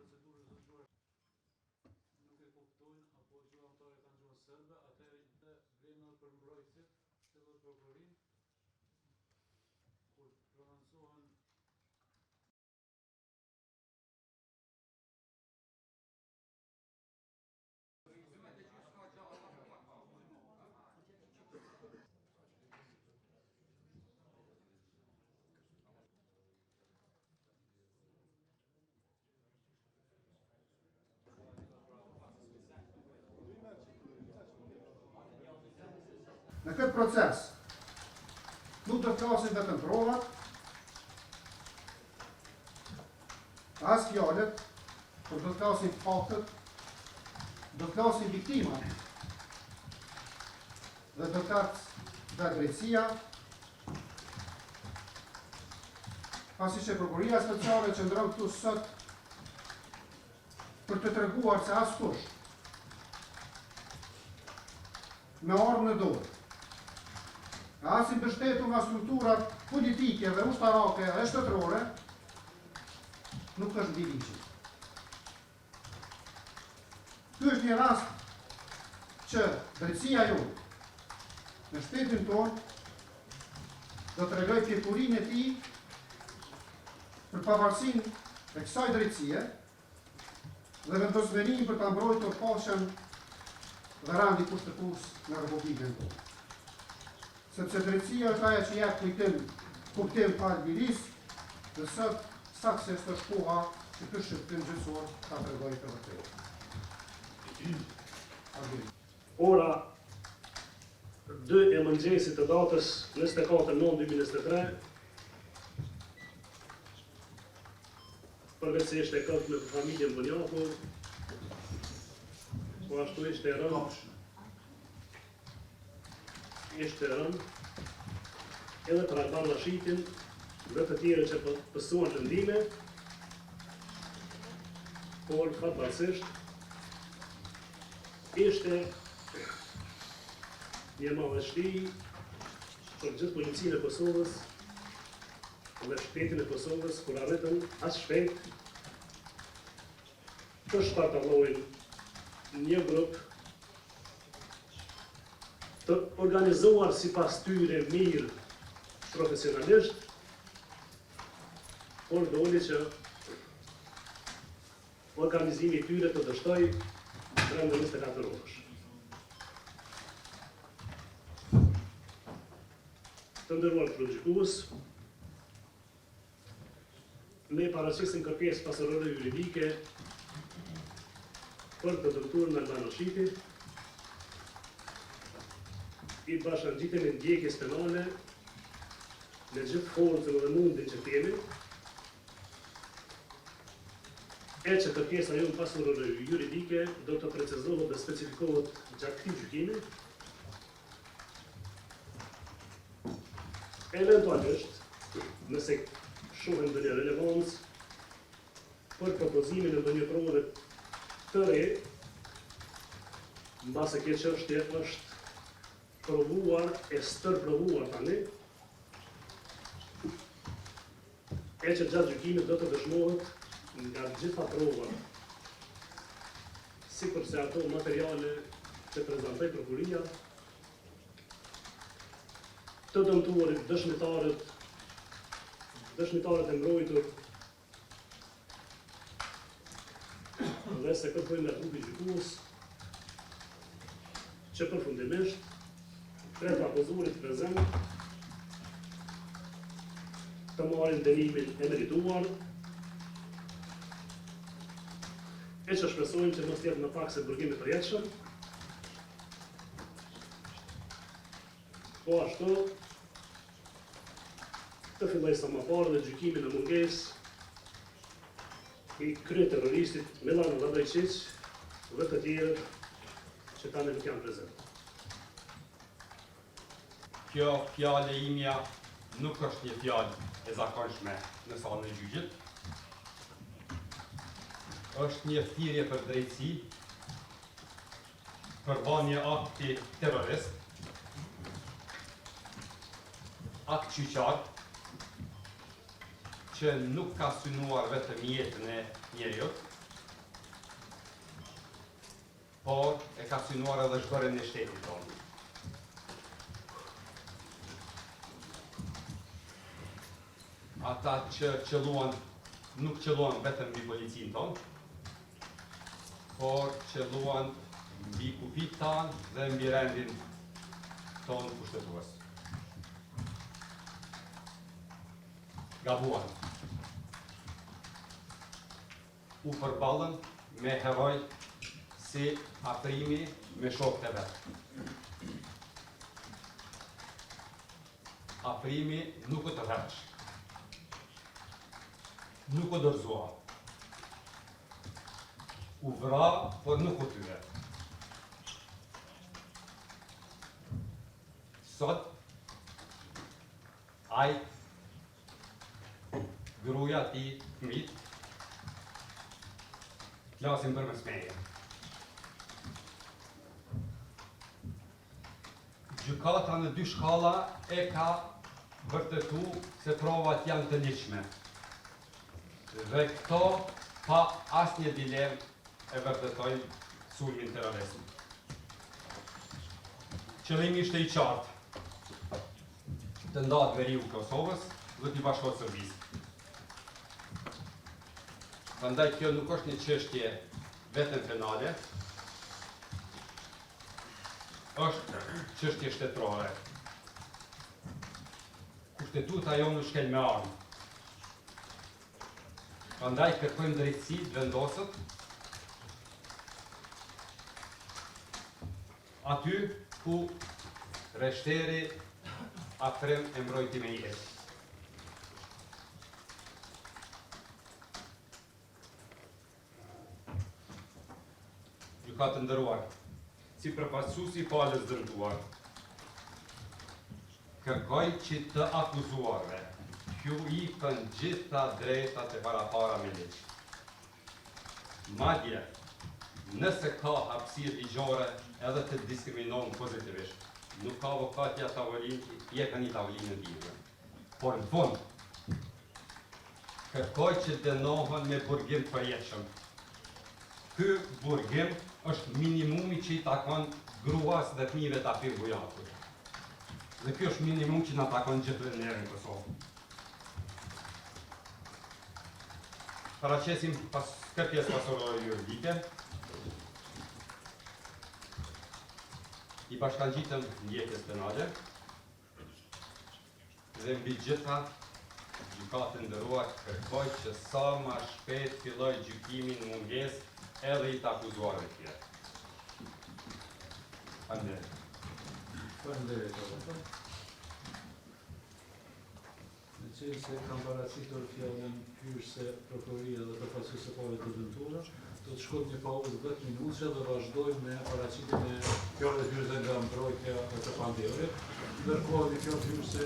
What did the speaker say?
procedurës së zgjuar nuk e kuptojnë apo gjuhamtarët kanë gjuhën serbe, atëherë vlen për mbrojtësit, të dhe prokurorin, kur prononcohen në këtë proces nuk do të flasin vetëm provat, as fjalët, por do të flasin faktët, do të flasin viktimat dhe do të dhe drejtësia, pasi që prokuria speciale qëndron këtu sot për të treguar se askush me armë në dorë, as i mbështetur nga strukturat politike dhe ushtarake dhe shtetërore, nuk është mbi ligjit. Ky është një rast që drejtësia jonë në shtetin tonë do të tregoj pjekurinë e tij për pavarësinë e kësaj drejtësie dhe vendosmërinë për ta mbrojtur paqen dhe randi kushtetues në Republikën tonë. Sepse drejtësia është ajo që jep kuptim falënderisë, dhe sot saksisht është koha që ky shqiptim gjyqësor ta tregojë të vërtetë. Ora 2 e mëngjesit të datës 24/9/2023, përveç se ishte kot me familjen Bonjaku, po ashtu ishte rënd edhe për Alban Rashitin dhe të tjerë që pësuan lëndime, por fatbalsisht ishte një madhështi për gjithë policinë e Kosovës dhe shtetin e Kosovës, kur arritën as shpejt të shpatallojnë një grup të organizuar sipas tyre mirë profesionalisht, por doli që organizimi i tyre të dështoj brenda 24 orësh. Të nderuar kryegjykës, ne paraqisim kërkesë pasurore juridike për të dëmtuar Alban Rashitin, i bashkangjitemi ndjekjes penale në gjithë forcën dhe mundin që kemi, e që kërkesa jonë pasurore juridike do të precizohet dhe specifikohet gjatë këtij gjykimi, eventualisht, nëse shohin ndonjë relevancë për propozimin e ndonjë prove të re, mbase kjo çështje është provuar e stërprovuar tani, e që gjatë gjykimit do të dëshmohet nga gjitha provat, sikurse ato materiale që prezantoi prokuria, të dëmtuarit, dëshmitarët e mbrojtur, dhe se kërkojmë nga trupi gjykues që përfundimisht tre akuzuarit prezent të marrin dënimin e merituar, e që shpresojmë që mos jetë në pak se burgim i përjetshëm, po ashtu të filloj sa më parë dhe gjykimin në mungesë i kryeterroristit Milan Radojčić dhe të tjerë që tani nuk janë prezent. Kjo fjale imja nuk është një fjallë e zakonshme në salën e gjyqit. Është një thirrje për drejtësi, për banje akti terrorist, akt qyqar, që nuk ka synuar vetëm jetën e njeriut, por e ka synuar edhe zhvërën e shtetit tonë. Ata që qëlluan, nuk qëlluan vetëm mbi policinë tonë, por qëlluan mbi kufit tanë dhe mbi rendin tonë kushtetues. Gabuan. U përballën me heroj si Afrimi me shokët e vetë. Afrimi nuk u tërheq, nuk u dorëzua. U vra, por nuk u tyre. Sot, ai, gruaja ti, fëmijët, flasin për mesmeje. Gjykata në 2 shkalla e ka vërtetu se provat janë të ligjshme. Dhe këto pa asnjë dilemë e vërtetojnë sulmin terrorizëm. Qëllimi ishte i qartë, të ndatë veriu Kosovës dhe t'i bashkohet Serbisë. Prandaj kjo nuk është një çështje vetëm penale, është çështje shtetërore. Kushtetuta jonë nuk shkel me armë. Prandaj kërkojmë drejtësi të vendosët aty ku rreshteri Afrim e mbrojti me jetë. Gjykatë nderuar, si përfaqësuesi i palës dëmtuar, kërkoj që të akuzuarve t'ju ikën gjitha drejtat e parapara me ligj. Madje, nëse ka hapësirë ligjore edhe të diskriminohen pozitivisht, nuk ka avokatja tavolinë, jepën një tavolinë ndihme. Por në fund, kërkoj që dënohen me burgim të përjetshëm. Ky burgim është minimumi që i takon gruas dhe fëmijëve të Afrim Bujakut. Dhe ky është minimum që na takon gjithë njerëzve në Kosovë. Paraqesim pas kërkesës pasurore juridike. I bashkangjitëm ndjekjes penale dhe mbi gjitha gjykatën nderuar kërkoj që sa më shpejt filloj gjykimin në mungesë edhe i të akuzuarve të tjerë. Faleminderit. Faleminderit. Në qenë se kam paraqitur fjalën hyrëse prokuroria dhe përfaqësues e palës të dëmtuara, do të shkojmë një pauzë 10 minuta dhe vazhdojmë me paraqitjen e fjalëve hyrëse nga mbrojtja e të pandemrit. Ndërkohë një fjalë hyrëse